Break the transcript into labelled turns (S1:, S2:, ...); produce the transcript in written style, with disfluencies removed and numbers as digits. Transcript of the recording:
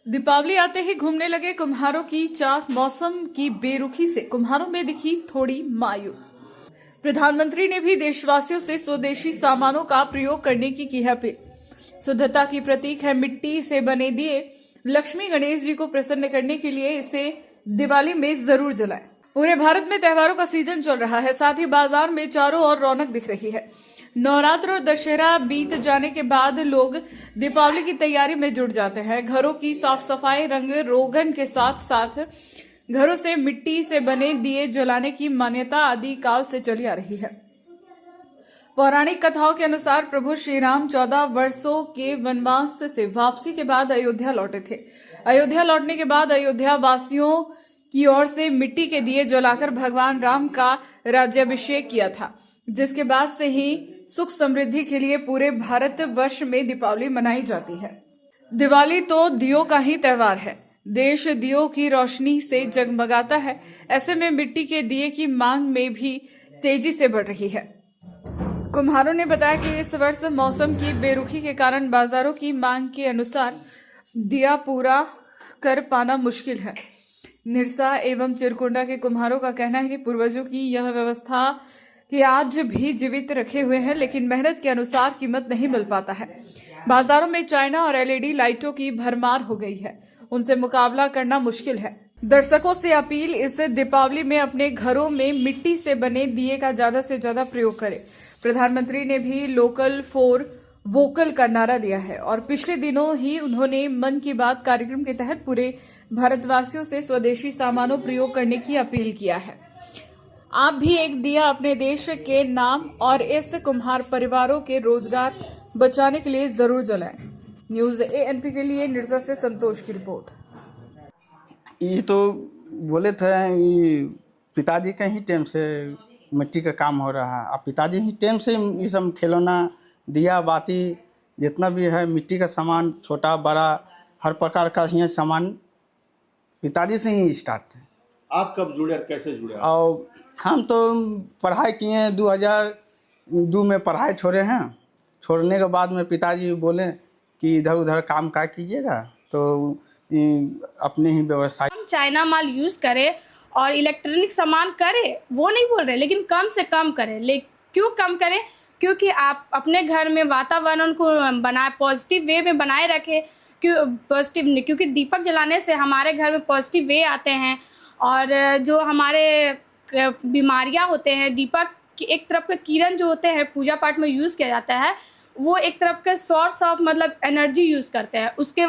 S1: दीपावली आते ही घूमने लगे कुम्हारों की चाह। मौसम की बेरुखी से कुम्हारों में दिखी थोड़ी मायूस। प्रधानमंत्री ने भी देशवासियों से स्वदेशी सामानों का प्रयोग करने की है अपील। शुद्धता की प्रतीक है मिट्टी से बने दिए। लक्ष्मी गणेश जी को प्रसन्न करने के लिए इसे दिवाली में जरूर जलाएं। पूरे भारत में त्योहारों का सीजन चल रहा है, साथ ही बाजार में चारों ओर रौनक दिख रही है। नवरात्र और दशहरा बीत जाने के बाद लोग दीपावली की तैयारी में जुट जाते हैं। घरों की साफ सफाई, रंग रोगन के साथ साथ घरों से मिट्टी से बने दिए जलाने की मान्यता आदि काल से चली आ रही है। पौराणिक कथाओं के अनुसार प्रभु श्री राम 14 वर्षों के वनवास से वापसी के बाद अयोध्या लौटे थे। अयोध्या लौटने के बाद अयोध्या वासियों की ओर से मिट्टी के दिए जलाकर भगवान राम का राज्याभिषेक किया था, जिसके बाद से ही सुख समृद्धि के लिए पूरे भारत वर्ष में दीपावली मनाई जाती है। दिवाली तो दियों का ही त्योहार है। देश दियों की रोशनी से जगमगाता है। ऐसे में मिट्टी के दिए की मांग में भी तेजी से बढ़ रही है। कुम्हारों ने बताया कि इस वर्ष मौसम की बेरुखी के कारण बाजारों की मांग के अनुसार दिया पूरा कर पाना मुश्किल है। निरसा एवं चिरकुंडा के कुम्हारों का कहना है कि पूर्वजों की यह व्यवस्था कि आज भी जीवित रखे हुए हैं, लेकिन मेहनत के अनुसार कीमत नहीं मिल पाता है। बाजारों में चाइना और एलईडी लाइटों की भरमार हो गई है, उनसे मुकाबला करना मुश्किल है। दर्शकों से अपील, इस दीपावली में अपने घरों में मिट्टी से बने दिए का ज्यादा से ज्यादा प्रयोग करें। प्रधानमंत्री ने भी लोकल फॉर वोकल का नारा दिया है और पिछले दिनों ही उन्होंने मन की बात कार्यक्रम के तहत पूरे भारतवासियों से स्वदेशी सामानों प्रयोग करने की अपील किया है। आप भी एक दिया अपने देश के नाम और इस कुम्हार परिवारों के रोजगार बचाने के लिए जरूर जलाएं। न्यूज एएनपी के लिए निर्जा से संतोष की रिपोर्ट।
S2: ये तो बोले थे ये पिताजी के ही टाइम से मिट्टी का काम हो रहा है। अब पिताजी ही टाइम से ये सब खिलौना, दिया बाती, जितना भी है मिट्टी का सामान, छोटा बड़ा हर प्रकार का ये सामान पिताजी से ही स्टार्ट है।
S3: आप कब जुड़े और कैसे जुड़े?
S2: और हम तो पढ़ाई किए 2002 में पढ़ाई छोड़े हैं। छोड़ने के बाद में पिताजी बोले कि इधर उधर काम क्या कीजिएगा, तो अपने ही व्यवसाय।
S4: हम चाइना माल यूज़ करें और इलेक्ट्रॉनिक सामान करें, वो नहीं बोल रहे, लेकिन कम से कम करें। क्यों कम करें? क्योंकि आप अपने घर में वातावरण को बनाए, पॉजिटिव वे में बनाए रखें। क्योंकि दीपक जलाने से हमारे घर में पॉजिटिव वे आते हैं और जो हमारे बीमारियां होते हैं, दीपक की एक तरफ के किरण जो होते हैं पूजा पाठ में यूज़ किया जाता है, वो एक तरफ का सोर्स ऑफ मतलब एनर्जी यूज़ करते हैं। उसके